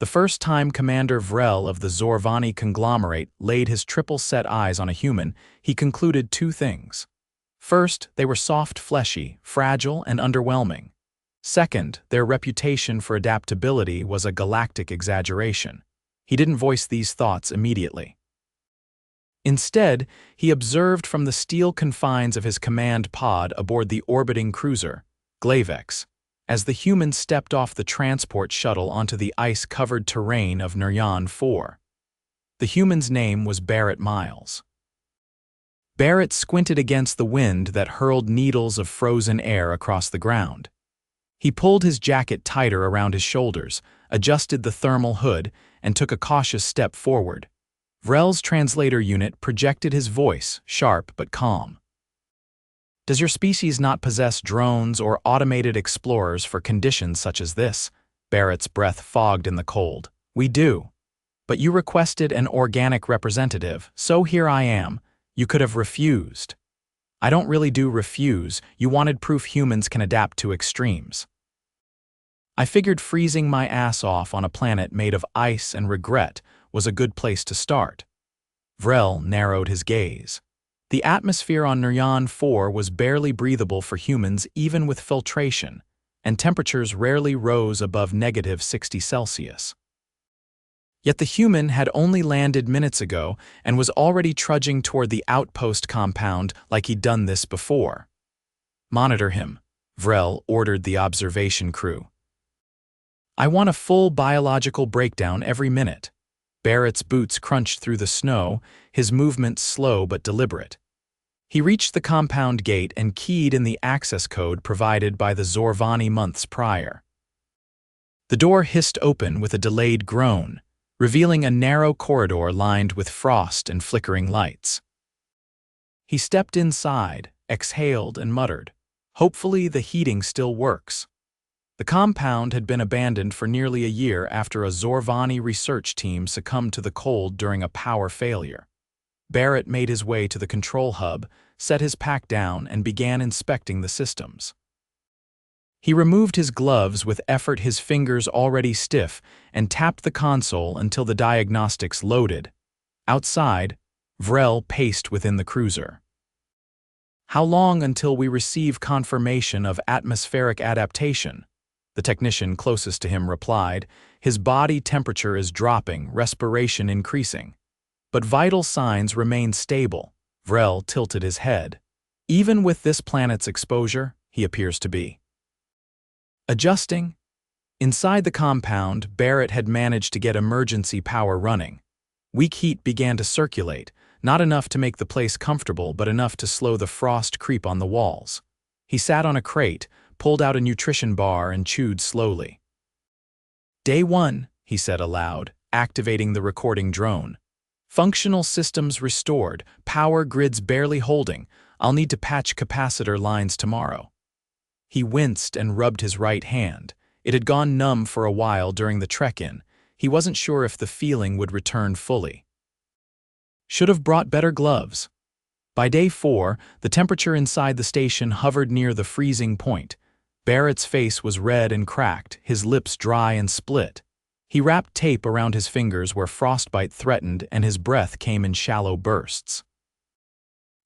The first time Commander Vrel of the Zorvani Conglomerate laid his triple-set eyes on a human, he concluded two things. First, they were soft, fleshy, fragile, and underwhelming. Second, their reputation for adaptability was a galactic exaggeration. He didn't voice these thoughts immediately. Instead, he observed from the steel confines of his command pod aboard the orbiting cruiser, Glavex, as the humans stepped off the transport shuttle onto the ice-covered terrain of Nuryan 4. The human's name was Barrett Myles. Barrett squinted against the wind that hurled needles of frozen air across the ground. He pulled his jacket tighter around his shoulders, adjusted the thermal hood, and took a cautious step forward. Vrel's translator unit projected his voice, sharp but calm. "Does your species not possess drones or automated explorers for conditions such as this?" Barrett's breath fogged in the cold. "We do. But you requested an organic representative, so here I am. You could have refused." "I don't really do refuse. You wanted proof humans can adapt to extremes." "I figured freezing my ass off on a planet made of ice and regret was a good place to start." Vrel narrowed his gaze. The atmosphere on Nuryan 4 was barely breathable for humans even with filtration, and temperatures rarely rose above -60°C. Yet the human had only landed minutes ago and was already trudging toward the outpost compound like he'd done this before. "Monitor him," Vrel ordered the observation crew. "I want a full biological breakdown every minute." Barrett's boots crunched through the snow, his movements slow but deliberate. He reached the compound gate and keyed in the access code provided by the Zorvani months prior. The door hissed open with a delayed groan, revealing a narrow corridor lined with frost and flickering lights. He stepped inside, exhaled, and muttered, "Hopefully the heating still works." The compound had been abandoned for nearly a year after a Zorvani research team succumbed to the cold during a power failure. Barrett made his way to the control hub, set his pack down, and began inspecting the systems. He removed his gloves with effort, his fingers already stiff, and tapped the console until the diagnostics loaded. Outside, Vrel paced within the cruiser. "How long until we receive confirmation of atmospheric adaptation?" The technician closest to him replied. "His body temperature is dropping, respiration increasing. But vital signs remain stable." Vrel tilted his head. "Even with this planet's exposure, he appears to be." Adjusting? Inside the compound, Barrett had managed to get emergency power running. Weak heat began to circulate, not enough to make the place comfortable, but enough to slow the frost creep on the walls. He sat on a crate, pulled out a nutrition bar, and chewed slowly. "Day 1, he said aloud, activating the recording drone. "Functional systems restored, power grids barely holding. I'll need to patch capacitor lines tomorrow." He winced and rubbed his right hand. It had gone numb for a while during the trek-in. He wasn't sure if the feeling would return fully. Should have brought better gloves. By day 4, the temperature inside the station hovered near the freezing point. Barrett's face was red and cracked, his lips dry and split. He wrapped tape around his fingers where frostbite threatened, and his breath came in shallow bursts.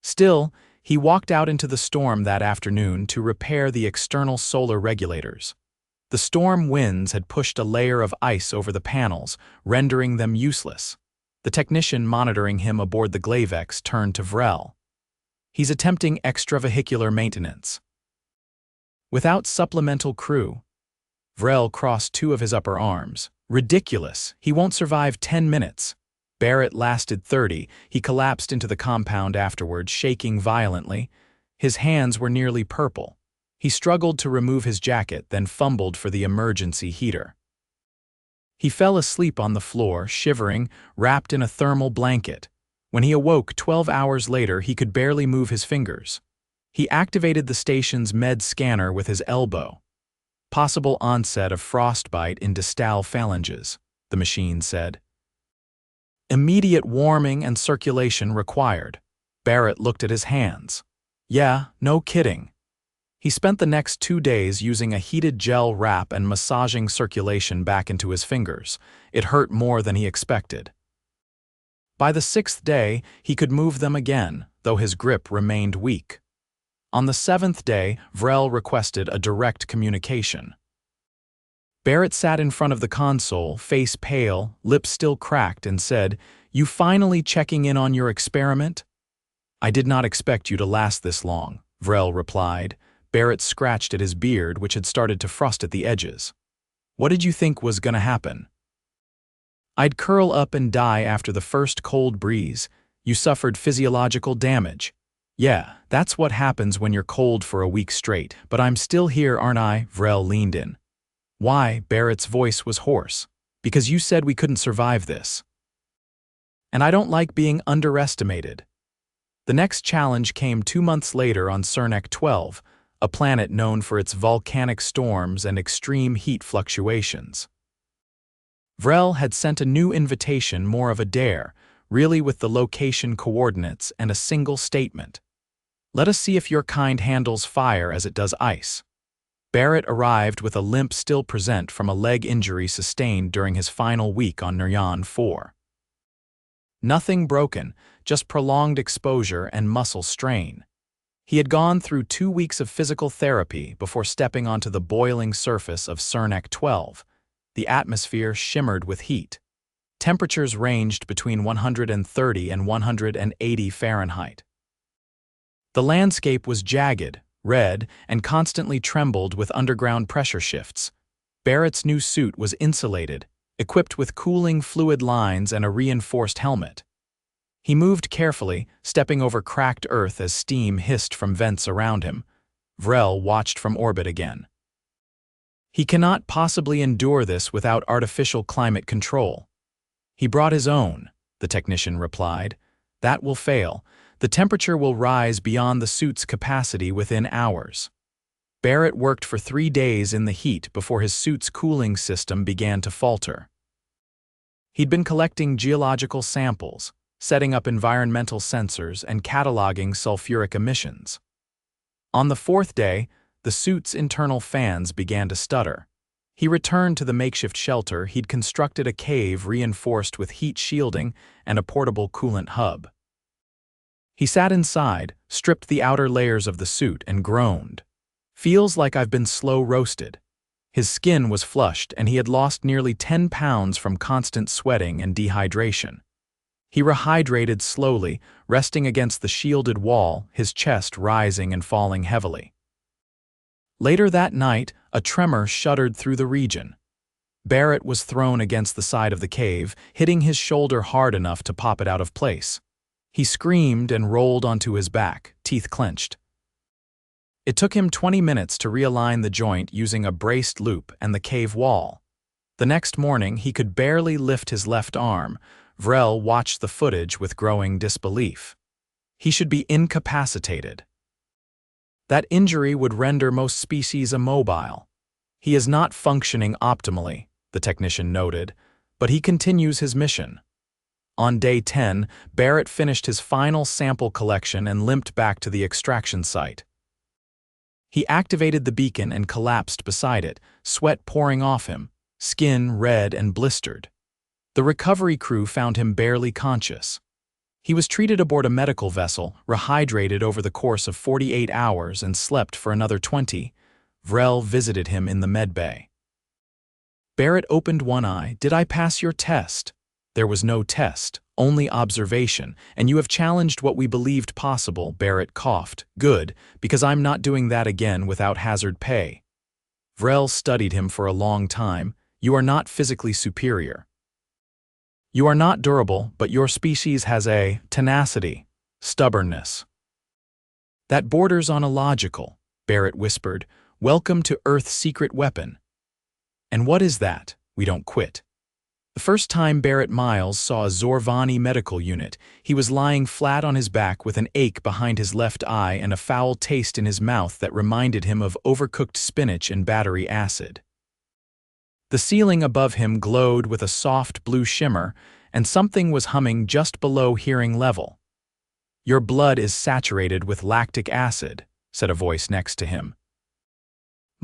Still, he walked out into the storm that afternoon to repair the external solar regulators. The storm winds had pushed a layer of ice over the panels, rendering them useless. The technician monitoring him aboard the Glavex turned to Vrel. "He's attempting extravehicular maintenance." "Without supplemental crew?" Vrel crossed two of his upper arms. "Ridiculous. He won't survive 10 minutes. Barrett lasted 30. He collapsed into the compound afterward, shaking violently. His hands were nearly purple. He struggled to remove his jacket, then fumbled for the emergency heater. He fell asleep on the floor, shivering, wrapped in a thermal blanket. When he awoke 12 hours later, he could barely move his fingers. He activated the station's med scanner with his elbow. "Possible onset of frostbite in distal phalanges," the machine said. "Immediate warming and circulation required." Barrett looked at his hands. "Yeah, no kidding." He spent the next 2 days using a heated gel wrap and massaging circulation back into his fingers. It hurt more than he expected. By the 6th day, he could move them again, though his grip remained weak. On the 7th day, Vrel requested a direct communication. Barrett sat in front of the console, face pale, lips still cracked, and said, "You finally checking in on your experiment?" "I did not expect you to last this long," Vrel replied. Barrett scratched at his beard, which had started to frost at the edges. "What did you think was gonna happen?" "I'd curl up and die after the first cold breeze. You suffered physiological damage." "Yeah, that's what happens when you're cold for a week straight, but I'm still here, aren't I?" Vrel leaned in. "Why?" Barrett's voice was hoarse. "Because you said we couldn't survive this. And I don't like being underestimated." The next challenge came 2 months later on Cernek 12, a planet known for its volcanic storms and extreme heat fluctuations. Vrel had sent a new invitation, more of a dare, really with the location coordinates and a single statement. "Let us see if your kind handles fire as it does ice." Barrett arrived with a limp still present from a leg injury sustained during his final week on Nuryan 4. Nothing broken, just prolonged exposure and muscle strain. He had gone through 2 weeks of physical therapy before stepping onto the boiling surface of Cernek 12. The atmosphere shimmered with heat. Temperatures ranged between 130 and 180 Fahrenheit. The landscape was jagged, red, and constantly trembled with underground pressure shifts. Barrett's new suit was insulated, equipped with cooling fluid lines and a reinforced helmet. He moved carefully, stepping over cracked earth as steam hissed from vents around him. Vrel watched from orbit again. "He cannot possibly endure this without artificial climate control." "He brought his own," the technician replied. "That will fail. The temperature will rise beyond the suit's capacity within hours." Barrett worked for 3 days in the heat before his suit's cooling system began to falter. He'd been collecting geological samples, setting up environmental sensors, and cataloging sulfuric emissions. On the 4th day, the suit's internal fans began to stutter. He returned to the makeshift shelter. He'd constructed a cave reinforced with heat shielding and a portable coolant hub. He sat inside, stripped the outer layers of the suit, and groaned. "Feels like I've been slow roasted." His skin was flushed, and he had lost nearly 10 pounds from constant sweating and dehydration. He rehydrated slowly, resting against the shielded wall, his chest rising and falling heavily. Later that night, a tremor shuddered through the region. Barrett was thrown against the side of the cave, hitting his shoulder hard enough to pop it out of place. He screamed and rolled onto his back, teeth clenched. It took him 20 minutes to realign the joint using a braced loop and the cave wall. The next morning, he could barely lift his left arm. Vrel watched the footage with growing disbelief. He should be incapacitated. That injury would render most species immobile. "He is not functioning optimally," the technician noted, but he continues his mission. On day 10, Barrett finished his final sample collection and limped back to the extraction site. He activated the beacon and collapsed beside it, sweat pouring off him, skin red and blistered. The recovery crew found him barely conscious. He was treated aboard a medical vessel, rehydrated over the course of 48 hours, and slept for another 20. Vrel visited him in the medbay. Barrett opened one eye. "Did I pass your test?" "There was no test, only observation, and you have challenged what we believed possible," Barrett coughed. "Good, because I'm not doing that again without hazard pay." Vrel studied him for a long time. "You are not physically superior. You are not durable, but your species has a tenacity, stubbornness that borders on illogical," Barrett whispered. "Welcome to Earth's secret weapon." "And what is that?" "We don't quit." The first time Barrett Myles saw a Zorvani medical unit, he was lying flat on his back with an ache behind his left eye and a foul taste in his mouth that reminded him of overcooked spinach and battery acid. The ceiling above him glowed with a soft blue shimmer, and something was humming just below hearing level. "Your blood is saturated with lactic acid," said a voice next to him.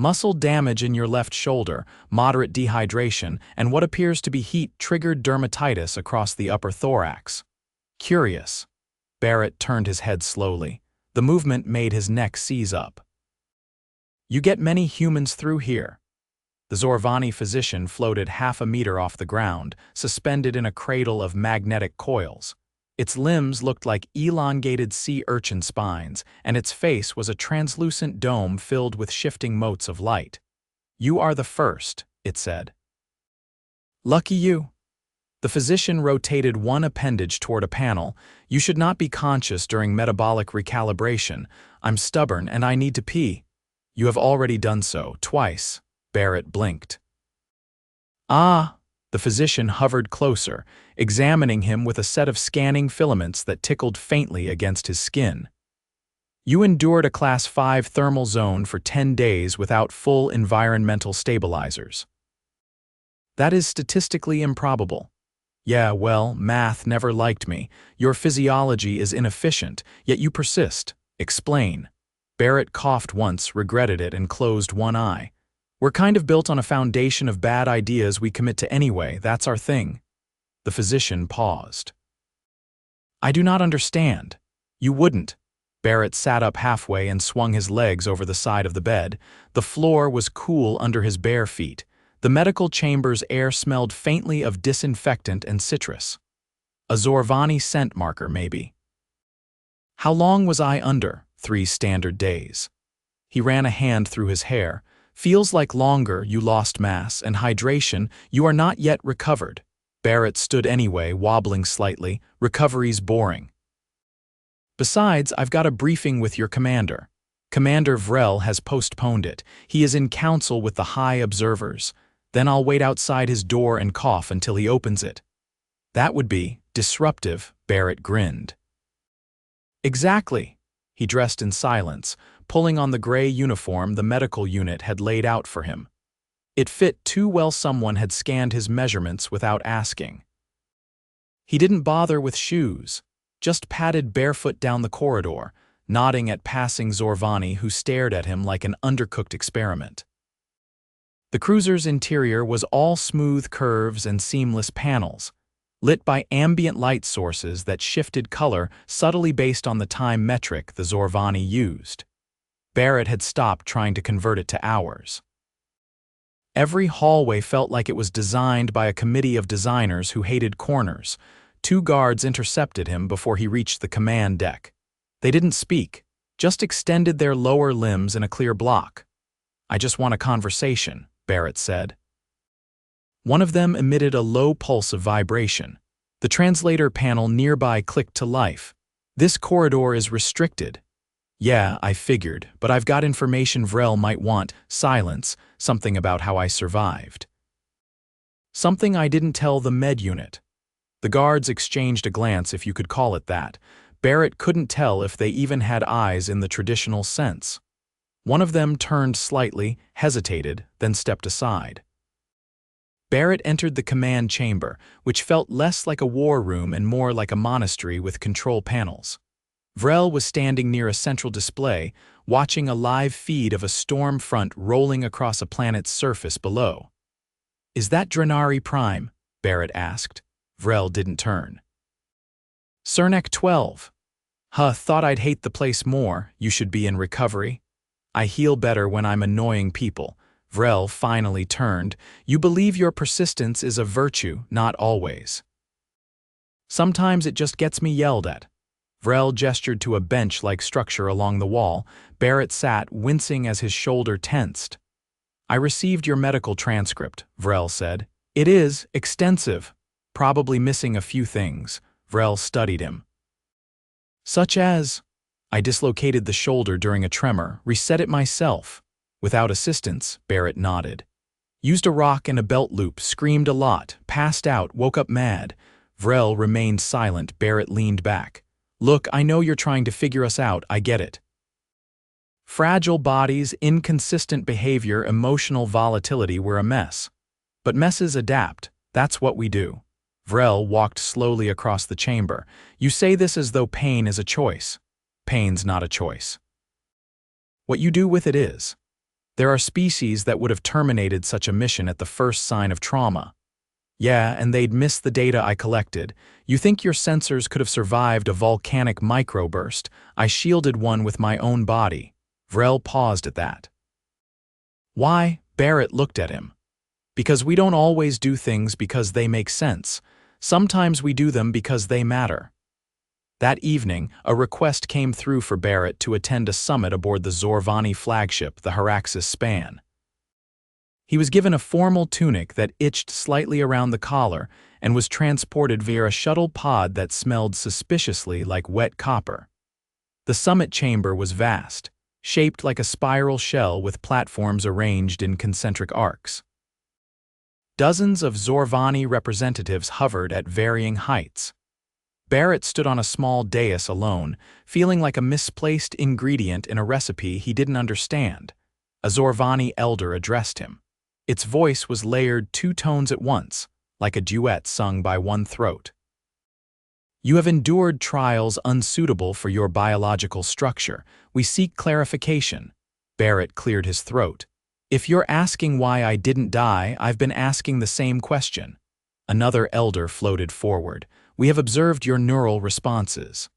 Muscle damage in your left shoulder, moderate dehydration, and what appears to be heat-triggered dermatitis across the upper thorax. Curious. Barrett turned his head slowly. The movement made his neck seize up. You get many humans through here. The Zorvani physician floated half a meter off the ground, suspended in a cradle of magnetic coils. Its limbs looked like elongated sea urchin spines, and its face was a translucent dome filled with shifting motes of light. You are the first, it said. Lucky you. The physician rotated one appendage toward a panel. You should not be conscious during metabolic recalibration. I'm stubborn and I need to pee. You have already done so, twice. Barrett blinked. Ah! The physician hovered closer, examining him with a set of scanning filaments that tickled faintly against his skin. You endured a Class 5 thermal zone for 10 days without full environmental stabilizers. That is statistically improbable. Yeah, well, math never liked me. Your physiology is inefficient, yet you persist. Explain. Barrett coughed once, regretted it, and closed one eye. We're kind of built on a foundation of bad ideas we commit to anyway, that's our thing. The physician paused. I do not understand. You wouldn't. Barrett sat up halfway and swung his legs over the side of the bed. The floor was cool under his bare feet. The medical chamber's air smelled faintly of disinfectant and citrus. A Zorvani scent marker, maybe. How long was I under? 3 standard days. He ran a hand through his hair. Feels like longer, you lost mass and hydration, you are not yet recovered. Barrett stood anyway, wobbling slightly. Recovery's boring. Besides, I've got a briefing with your commander. Commander Vrel has postponed it. He is in council with the high observers. Then I'll wait outside his door and cough until he opens it. That would be disruptive, Barrett grinned. Exactly. He dressed in silence, pulling on the gray uniform the medical unit had laid out for him. It fit too well. Someone had scanned his measurements without asking. He didn't bother with shoes, just padded barefoot down the corridor, nodding at passing Zorvani who stared at him like an undercooked experiment. The cruiser's interior was all smooth curves and seamless panels, lit by ambient light sources that shifted color subtly based on the time metric the Zorvani used. Barrett had stopped trying to convert it to hours. Every hallway felt like it was designed by a committee of designers who hated corners. 2 guards intercepted him before he reached the command deck. They didn't speak, just extended their lower limbs in a clear block. I just want a conversation, Barrett said. One of them emitted a low pulse of vibration. The translator panel nearby clicked to life. This corridor is restricted. Yeah, I figured, but I've got information Vrel might want. Silence, something about how I survived. Something I didn't tell the med unit. The guards exchanged a glance, if you could call it that. Barrett couldn't tell if they even had eyes in the traditional sense. One of them turned slightly, hesitated, then stepped aside. Barrett entered the command chamber, which felt less like a war room and more like a monastery with control panels. Vrel was standing near a central display, watching a live feed of a storm front rolling across a planet's surface below. Is that Drenari Prime? Barrett asked. Vrel didn't turn. Cernek 12. Thought I'd hate the place more. You should be in recovery. I heal better when I'm annoying people. Vrel finally turned. You believe your persistence is a virtue, not always. Sometimes it just gets me yelled at. Vrel gestured to a bench-like structure along the wall. Barrett sat, wincing as his shoulder tensed. I received your medical transcript, Vrel said. It is extensive, probably missing a few things. Vrel studied him. Such as? I dislocated the shoulder during a tremor, reset it myself. Without assistance, Barrett nodded. Used a rock and a belt loop, screamed a lot, passed out, woke up mad. Vrel remained silent. Barrett leaned back. Look, I know you're trying to figure us out, I get it. Fragile bodies, inconsistent behavior, emotional volatility were a mess. But messes adapt, that's what we do. Vrel walked slowly across the chamber. You say this as though pain is a choice. Pain's not a choice. What you do with it is. There are species that would have terminated such a mission at the first sign of trauma. Yeah, and they'd miss the data I collected. You think your sensors could have survived a volcanic microburst? I shielded one with my own body. Vrel paused at that. Why? Barrett looked at him. Because we don't always do things because they make sense. Sometimes we do them because they matter. That evening, a request came through for Barrett to attend a summit aboard the Zorvani flagship, the Haraxis Span. He was given a formal tunic that itched slightly around the collar and was transported via a shuttle pod that smelled suspiciously like wet copper. The summit chamber was vast, shaped like a spiral shell with platforms arranged in concentric arcs. Dozens of Zorvani representatives hovered at varying heights. Barrett stood on a small dais alone, feeling like a misplaced ingredient in a recipe he didn't understand. A Zorvani elder addressed him. Its voice was layered 2 tones at once, like a duet sung by one throat. You have endured trials unsuitable for your biological structure. We seek clarification. Barrett cleared his throat. If you're asking why I didn't die, I've been asking the same question. Another elder floated forward. We have observed your neural responses.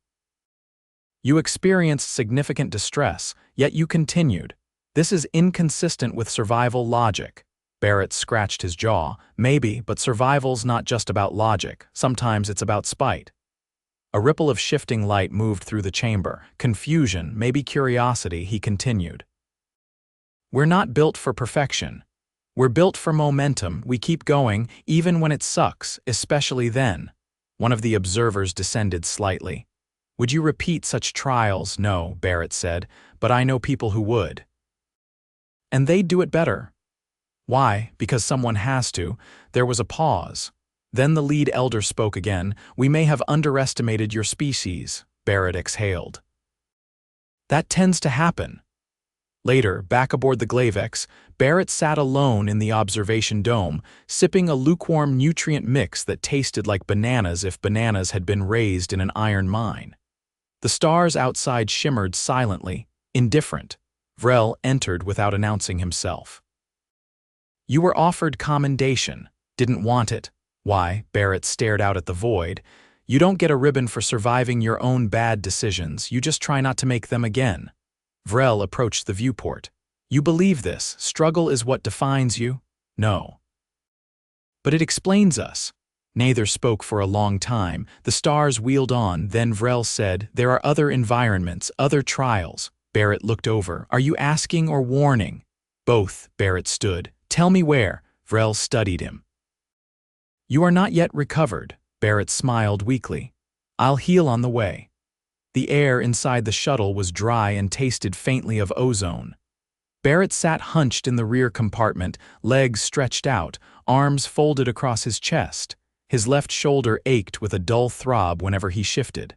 You experienced significant distress, yet you continued. This is inconsistent with survival logic. Barrett scratched his jaw. Maybe, but survival's not just about logic. Sometimes it's about spite. A ripple of shifting light moved through the chamber. Confusion, maybe curiosity, he continued. We're not built for perfection. We're built for momentum. We keep going, even when it sucks, especially then. One of the observers descended slightly. Would you repeat such trials? No, Barrett said, but I know people who would. And they'd do it better. Why? Because someone has to. There was a pause. Then the lead elder spoke again. We may have underestimated your species, Barrett exhaled. That tends to happen. Later, back aboard the Glavex, Barrett sat alone in the observation dome, sipping a lukewarm nutrient mix that tasted like bananas if bananas had been raised in an iron mine. The stars outside shimmered silently, indifferent. Vrel entered without announcing himself. You were offered commendation. Didn't want it. Why? Barrett stared out at the void. You don't get a ribbon for surviving your own bad decisions. You just try not to make them again. Vrel approached the viewport. You believe this? Struggle is what defines you? No. But it explains us. Neither spoke for a long time. The stars wheeled on. Then Vrel said, there are other environments, other trials. Barrett looked over. Are you asking or warning? Both, Barrett stood. Tell me where. Vrel studied him. You are not yet recovered. Barrett smiled weakly. I'll heal on the way. The air inside the shuttle was dry and tasted faintly of ozone. Barrett sat hunched in the rear compartment, legs stretched out, arms folded across his chest. His left shoulder ached with a dull throb whenever he shifted.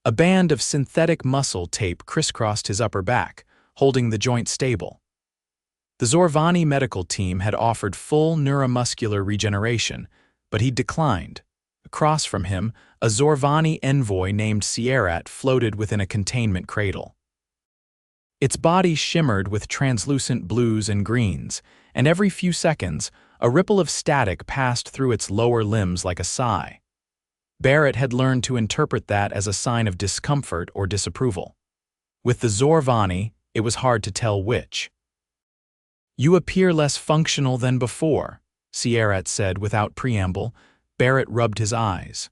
A band of synthetic muscle tape crisscrossed his upper back, holding the joint stable. The Zorvani medical team had offered full neuromuscular regeneration, but he declined. Across from him, a Zorvani envoy named Sierrat floated within a containment cradle. Its body shimmered with translucent blues and greens, and every few seconds, a ripple of static passed through its lower limbs like a sigh. Barrett had learned to interpret that as a sign of discomfort or disapproval. With the Zorvani, it was hard to tell which. You appear less functional than before, Sierrat said without preamble. Barrett rubbed his eyes.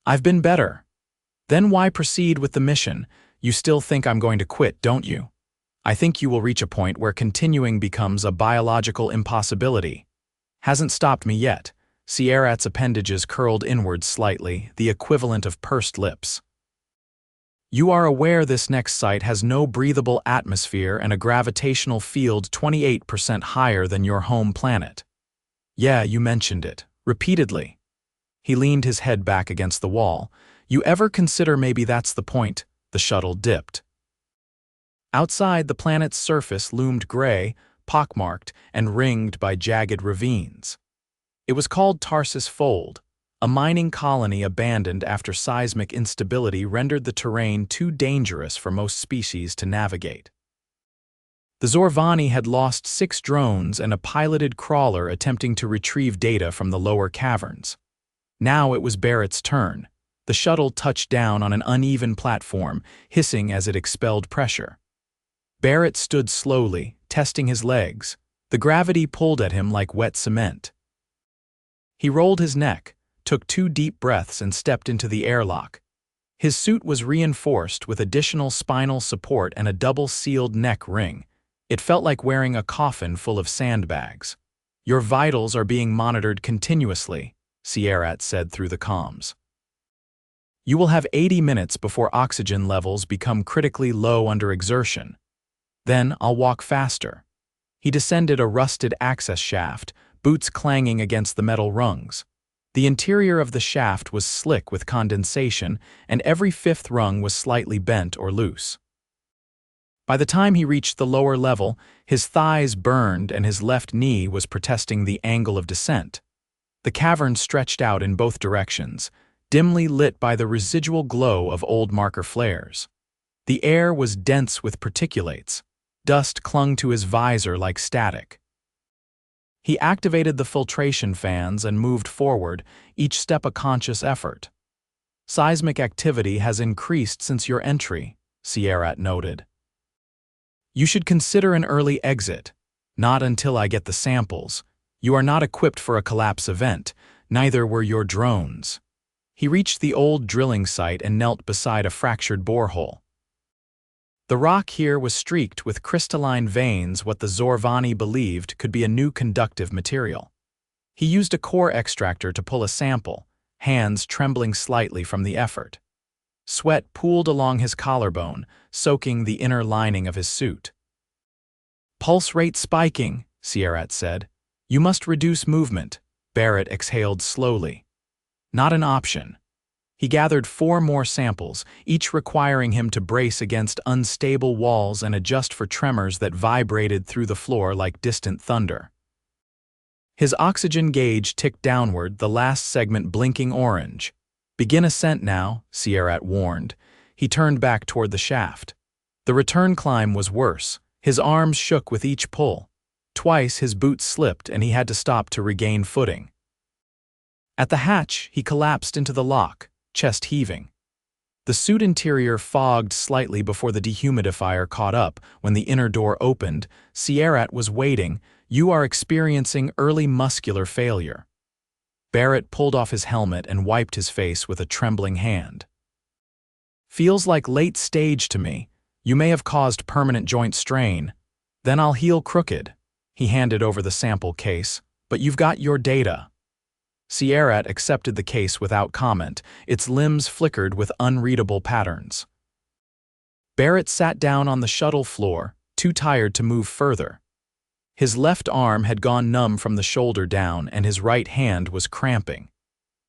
I've been better. Then why proceed with the mission? You still think I'm going to quit, don't you? I think you will reach a point where continuing becomes a biological impossibility. Hasn't stopped me yet. Sierrat's appendages curled inward slightly, the equivalent of pursed lips. You are aware this next site has no breathable atmosphere and a gravitational field 28% higher than your home planet. Yeah, you mentioned it. Repeatedly. He leaned his head back against the wall. You ever consider maybe that's the point? The shuttle dipped. Outside, the planet's surface loomed gray, pockmarked, and ringed by jagged ravines. It was called Tarsus Fold, a mining colony abandoned after seismic instability rendered the terrain too dangerous for most species to navigate. The Zorvani had lost 6 drones and a piloted crawler attempting to retrieve data from the lower caverns. Now it was Barrett's turn. The shuttle touched down on an uneven platform, hissing as it expelled pressure. Barrett stood slowly, testing his legs. The gravity pulled at him like wet cement. He rolled his neck, took 2 deep breaths and stepped into the airlock. His suit was reinforced with additional spinal support and a double-sealed neck ring. It felt like wearing a coffin full of sandbags. "Your vitals are being monitored continuously," Sierrat said through the comms. "You will have 80 minutes before oxygen levels become critically low under exertion. Then I'll walk faster." He descended a rusted access shaft, boots clanging against the metal rungs. The interior of the shaft was slick with condensation, and every 5th rung was slightly bent or loose. By the time he reached the lower level, his thighs burned and his left knee was protesting the angle of descent. The cavern stretched out in both directions, dimly lit by the residual glow of old marker flares. The air was dense with particulates. Dust clung to his visor like static. He activated the filtration fans and moved forward, each step a conscious effort. "Seismic activity has increased since your entry," Sierrat noted. "You should consider an early exit. Not until I get the samples. You are not equipped for a collapse event, neither were your drones." He reached the old drilling site and knelt beside a fractured borehole. The rock here was streaked with crystalline veins, what the Zorvani believed could be a new conductive material. He used a core extractor to pull a sample, hands trembling slightly from the effort. Sweat pooled along his collarbone, soaking the inner lining of his suit. "Pulse rate spiking," Sierrat said. "You must reduce movement." Barrett exhaled slowly. "Not an option." He gathered 4 more samples, each requiring him to brace against unstable walls and adjust for tremors that vibrated through the floor like distant thunder. His oxygen gauge ticked downward, the last segment blinking orange. "Begin ascent now," Sierrat warned. He turned back toward the shaft. The return climb was worse. His arms shook with each pull. Twice his boots slipped and he had to stop to regain footing. At the hatch, he collapsed into the lock, chest heaving. The suit interior fogged slightly before the dehumidifier caught up. When the inner door opened, Sierrat was waiting. "You are experiencing early muscular failure." Barrett pulled off his helmet and wiped his face with a trembling hand. "Feels like late stage to me. You may have caused permanent joint strain. Then I'll heal crooked." He handed over the sample case. "But you've got your data." Sierrat accepted the case without comment. Its limbs flickered with unreadable patterns. Barrett sat down on the shuttle floor, too tired to move further. His left arm had gone numb from the shoulder down and his right hand was cramping.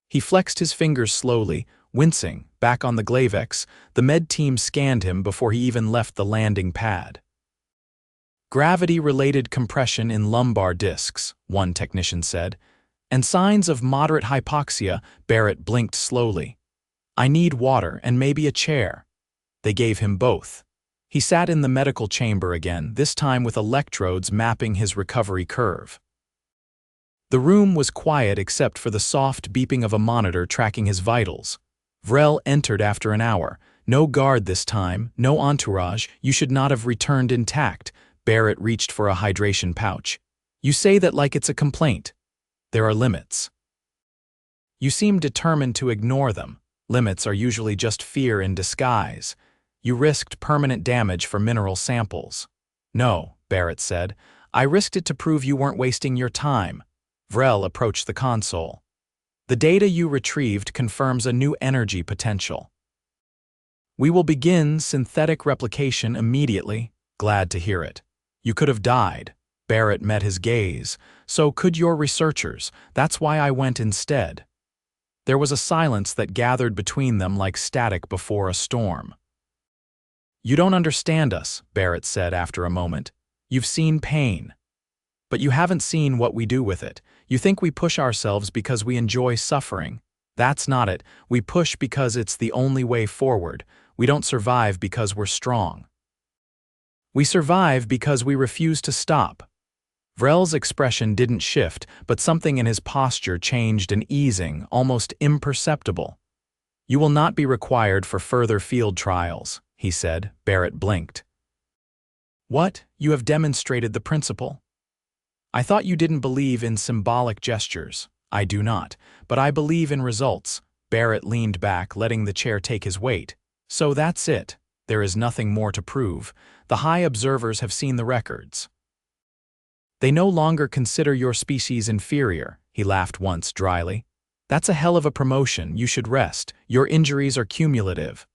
He flexed his fingers slowly, wincing. Back on the Glavex, the med team scanned him before he even left the landing pad. "Gravity-related compression in lumbar discs," one technician said. "And signs of moderate hypoxia." Barrett blinked slowly. "I need water and maybe a chair." They gave him both. He sat in the medical chamber again, this time with electrodes mapping his recovery curve. The room was quiet except for the soft beeping of a monitor tracking his vitals. Vrel entered after an hour. "No guard this time, no entourage. You should not have returned intact." Barrett reached for a hydration pouch. "You say that like it's a complaint." "There are limits." "You seem determined to ignore them." "Limits are usually just fear in disguise." "You risked permanent damage for mineral samples." "No," Barrett said. "I risked it to prove you weren't wasting your time." Vrel approached the console. "The data you retrieved confirms a new energy potential. We will begin synthetic replication immediately." "Glad to hear it. You could have died." Barrett met his gaze. "So could your researchers. That's why I went instead." There was a silence that gathered between them like static before a storm. "You don't understand us," Barrett said after a moment. "You've seen pain. But you haven't seen what we do with it. You think we push ourselves because we enjoy suffering. That's not it. We push because it's the only way forward. We don't survive because we're strong." We survive because we refuse to stop. Vrel's expression didn't shift, but something in his posture changed, an easing, almost imperceptible. You will not be required for further field trials, he said. Barrett blinked. What? You have demonstrated the principle. I thought you didn't believe in symbolic gestures. I do not, but I believe in results. Barrett leaned back, letting the chair take his weight. So that's it. There is nothing more to prove. The high observers have seen the records. They no longer consider your species inferior, he laughed once dryly. That's a hell of a promotion. You should rest. Your injuries are cumulative.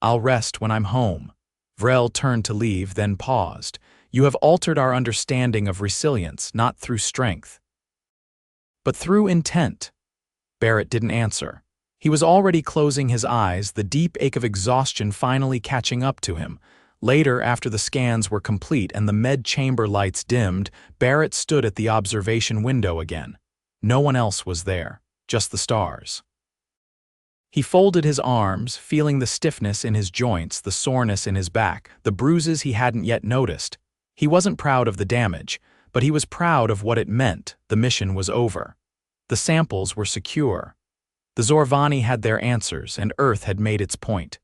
I'll rest when I'm home. Vrel turned to leave, then paused. You have altered our understanding of resilience, not through strength, but through intent. Barrett didn't answer. He was already closing his eyes, the deep ache of exhaustion finally catching up to him. Later, after the scans were complete and the med chamber lights dimmed, Barrett stood at the observation window again. No one else was there, just the stars. He folded his arms, feeling the stiffness in his joints, the soreness in his back, the bruises he hadn't yet noticed. He wasn't proud of the damage, but he was proud of what it meant. The mission was over. The samples were secure. The Zorvani had their answers, and Earth had made its point.